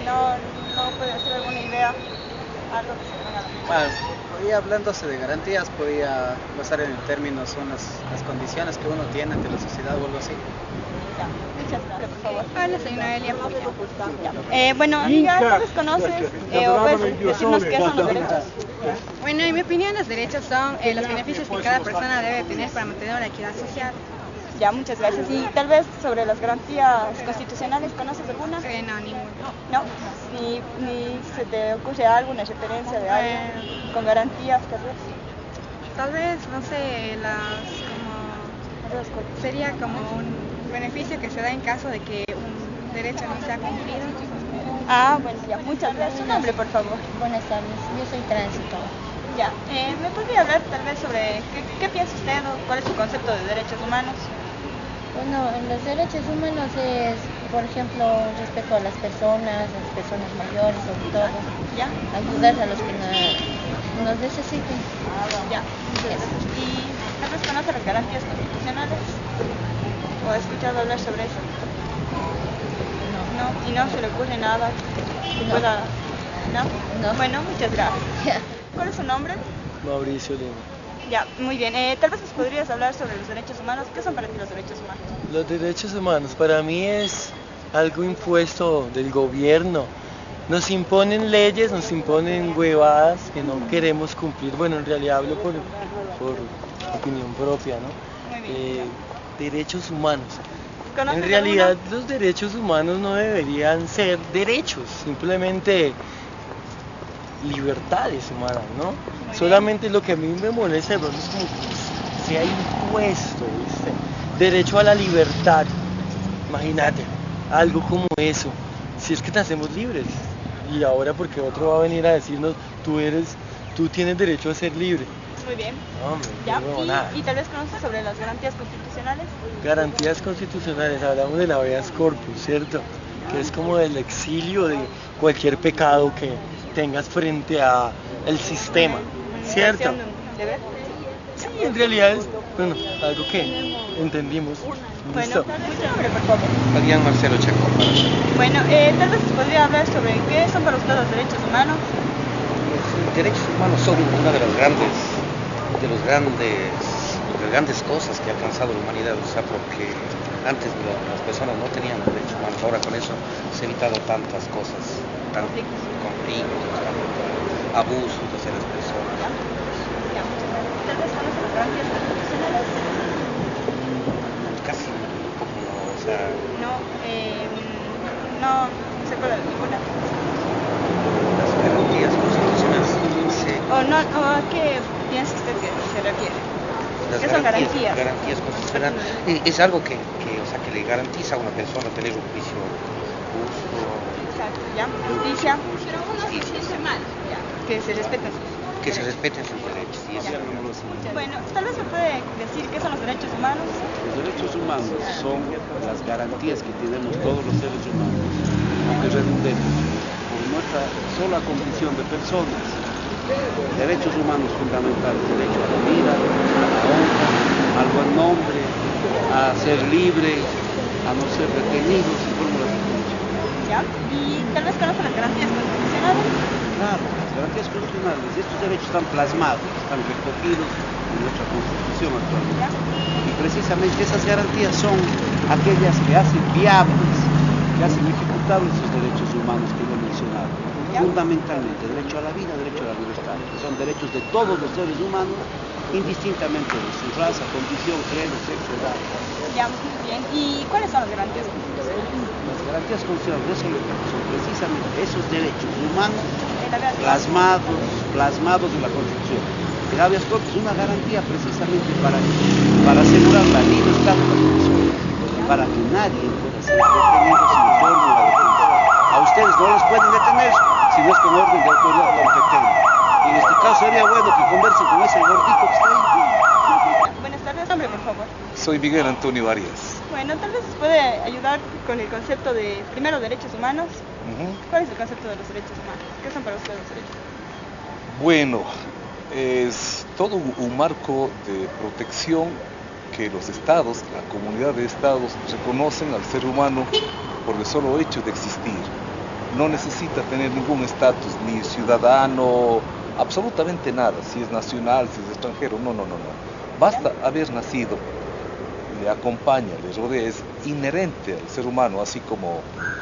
No, no puede hacer alguna idea, algo que se me venga a la mente. Podría, hablándose de garantías, podría basar en el término, son las condiciones que uno tiene ante la sociedad o algo así. Ya, muchas gracias, por favor. Hola, soy Noelia Puya. Bueno, amiga, ¿tal vez conoces o puedes decirnos qué son los derechos? Bueno, en mi opinión, los derechos son los beneficios que cada persona debe tener para mantener la equidad social. Ya, muchas gracias. Y tal vez sobre las garantías constitucionales, ¿conoces alguna? No, ninguno. No, ni se te ocurre alguna referencia de algo con garantías, tal vez. Tal vez, no sé, sería como un beneficio que se da en caso de que un derecho no sea cumplido. Ah, bueno, ya, muchas gracias. Su nombre, por favor. Buenas tardes, yo soy tránsito. Ya, ¿me podría hablar tal vez sobre qué piensa usted o cuál es su concepto de derechos humanos? Bueno, en los derechos humanos es, por ejemplo, respeto a las personas mayores sobre todo, ¿Ya? ayudar a los que nos necesiten. Ya, muchas gracias. ¿Y tal vez conoce las garantías constitucionales? ¿O ha escuchado hablar sobre eso? No, y no se le ocurre nada que No. pueda... ¿No? No. Bueno, muchas gracias. ¿Cuál es su nombre? Mauricio Lima. Ya, muy bien. Tal vez nos podrías hablar sobre los derechos humanos. ¿Qué son para ti los derechos humanos? Los derechos humanos para mí es algo impuesto del gobierno. Nos imponen leyes, nos imponen huevadas que no queremos cumplir. Bueno, en realidad hablo por opinión propia, ¿no? Muy bien. Derechos humanos. ¿Conoces En realidad alguno? los derechos humanos no deberían ser derechos, simplemente libertades humanas, ¿no? Muy Solamente lo que a mí me molesta de pronto es como que sea impuesto, ¿viste? Derecho a la libertad, imagínate, algo como eso, si es que nacemos libres, y ahora porque otro va a venir a decirnos, tú tienes derecho a ser libre. Muy bien. No, hombre, Ya, no, nada. y tal vez conoces sobre las garantías constitucionales. Garantías constitucionales, hablamos de la habeas corpus, ¿cierto? Que es como del exilio de cualquier pecado que tengas frente a el sistema, ¿cierto? Administración de un deber. Sí, en realidad es, bueno, algo que entendimos. Bueno, Listo. mucho nombre, por favor. Adrián Marcelo Checo. Bueno, tal vez podría hablar sobre qué son para usted los derechos humanos. Los derechos humanos son una de las grandes cosas que ha alcanzado la humanidad, o sea, porque antes las personas no tenían derechos humanos, ahora con eso se ha evitado tantas cosas, tantos conflictos, abusos hacia las personas. Ya, tal vez conoce las garantías constitucionales. Casi un poco no, o sea, No, no se acuerda de ninguna. las garantías constitucionales O no, o a qué piensa usted que se refiere. las ¿Qué son garantías? garantías constitucionales es algo que le garantiza a una persona tener un juicio justo, Exacto, ya. Justicia. justicia, Ya, que se respeten sus... que se respeten sus derechos. Y eso. Bueno, tal vez me puede decir qué son los derechos humanos. Los derechos humanos son las garantías que tenemos todos los seres humanos, aunque redundemos, por nuestra sola condición de personas. Derechos humanos fundamentales, derecho a la vida, a la honra, al buen nombre, a ser libre, a no ser retenidos y fórmulas de corrupción. Ya. Y tal vez conoce las garantías constitucionales. Claro, las garantías constitucionales, estos derechos están plasmados, están recogidos en nuestra Constitución actualmente. Ya. Y precisamente esas garantías son aquellas que hacen viables, que hacen ejecutables esos derechos humanos que yo he mencionado. Ya. Fundamentalmente, derecho a la vida, derecho a la libertad, que son derechos de todos los seres humanos, indistintamente de su raza, condición, credo, sexo, edad. Ya, muy bien. ¿Y cuáles son las garantías constitucionales? Las garantías constitucionales son precisamente esos derechos humanos La verdad. plasmados en la Constitución. El habeas corpus es una garantía precisamente para asegurar la libertad de las personas, para que nadie pueda ser detenido sin fórmula de juicio. A ustedes no les pueden detener si no es con orden de autoridad competente. Y en este caso sería bueno que conversen con ese gordito que está ahí. Buenas tardes, nombre, por favor. Soy Miguel Antonio Arias. Bueno, tal vez nos puede ayudar con el concepto de, primero, derechos humanos. ¿Cuál es el concepto de los derechos humanos? ¿Qué son para ustedes los derechos humanos? Bueno, es todo un marco de protección que los estados, la comunidad de estados, reconocen al ser humano por el solo hecho de existir. No necesita tener ningún estatus, ni ciudadano, absolutamente nada, si es nacional, si es extranjero, no. Basta haber nacido, le acompaña, le rodea, es inherente al ser humano, así como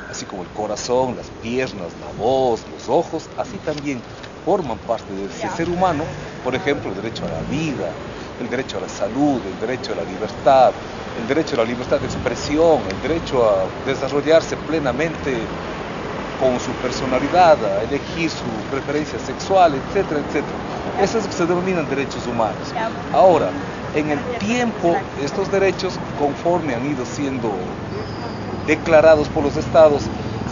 el corazón, las piernas, la voz, los ojos, así también forman parte de ese ser humano, por ejemplo, el derecho a la vida, el derecho a la salud, el derecho a la libertad, el derecho a la libertad de expresión, el derecho a desarrollarse plenamente con su personalidad, a elegir su preferencia sexual, etcétera, etcétera. Eso es lo que se denominan derechos humanos. Ahora, en el tiempo, estos derechos, conforme han ido siendo declarados por los estados,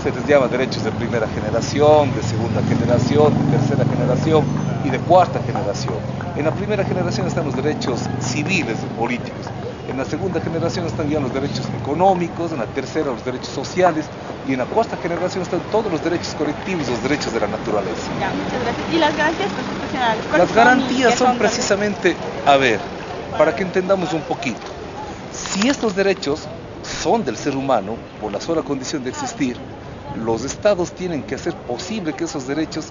se les llama derechos de primera generación, de segunda generación, de tercera generación y de cuarta generación. En la primera generación están los derechos civiles y políticos. En la segunda generación están ya los derechos económicos, en la tercera los derechos sociales y en la cuarta generación están todos los derechos colectivos, los derechos de la naturaleza. Ya, muchas gracias. ¿Y las garantías constitucionales? Las garantías son precisamente, a ver, para que entendamos un poquito, si estos derechos son del ser humano por la sola condición de existir, los estados tienen que hacer posible que esos derechos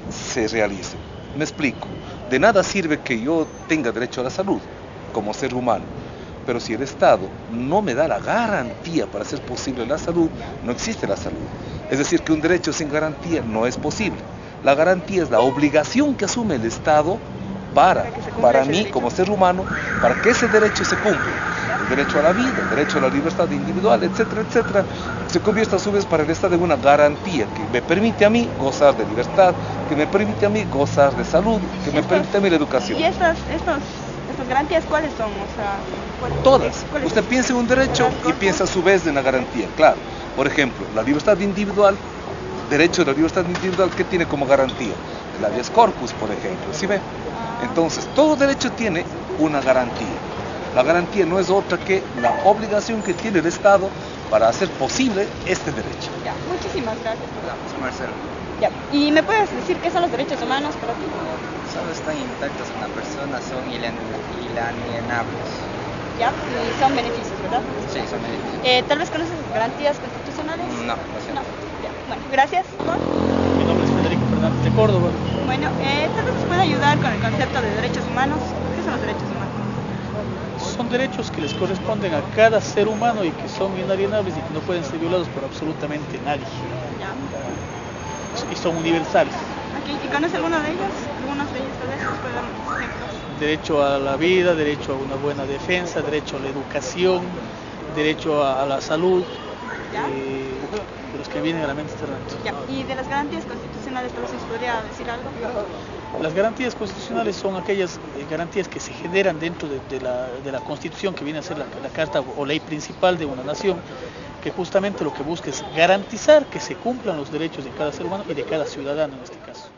se realicen. Me explico, de nada sirve que yo tenga derecho a la salud como ser humano, pero si el Estado no me da la garantía para hacer posible la salud, no existe la salud. Es decir, que un derecho sin garantía no es posible. La garantía es la obligación que asume el Estado para mí como ser humano, para que ese derecho se cumpla. El derecho a la vida, el derecho a la libertad individual, etcétera, etcétera, se convierte a su vez para el Estado en una garantía que me permite a mí gozar de libertad, que me permite a mí gozar de salud, que me permite a mí la educación. ¿Y estas garantías cuáles son? O sea, todas. Usted piensa en un derecho y piensa a su vez en la garantía, claro. Por ejemplo, la libertad individual, derecho de la libertad individual, ¿qué tiene como garantía? El habeas corpus, por ejemplo, ¿sí ve? Entonces, todo derecho tiene una garantía. La garantía no es otra que la obligación que tiene el Estado para hacer posible este derecho. Ya, muchísimas gracias. Marcelo. Ya. ¿Y me puedes decir qué son los derechos humanos para ti? Solo están intactos en la persona, son inalienables. Ya, y son beneficios, ¿verdad? Sí, son beneficios. ¿Tal vez conoces las garantías constitucionales? No, no sé. No. Ya. Bueno, gracias. Mi nombre es Federico Fernández de Córdoba. Bueno, tal vez nos puede ayudar con el concepto de derechos humanos. ¿Qué son los derechos humanos? Son derechos que les corresponden a cada ser humano y que son inalienables y que no pueden ser violados por absolutamente nadie. Ya. Y son universales. Okay. ¿Y conoce alguno de ellos? Algunos de ellos tal vez nos pueden dar ejemplos. Derecho a la vida, derecho a una buena defensa, derecho a la educación, derecho a la salud, de los que vienen a la mente este rato. Ya. ¿Y de las garantías constitucionales tal vez nos podría decir algo? Las garantías constitucionales son aquellas garantías que se generan dentro de la Constitución, que viene a ser la carta o ley principal de una nación, que justamente lo que busca es garantizar que se cumplan los derechos de cada ser humano y de cada ciudadano en este caso.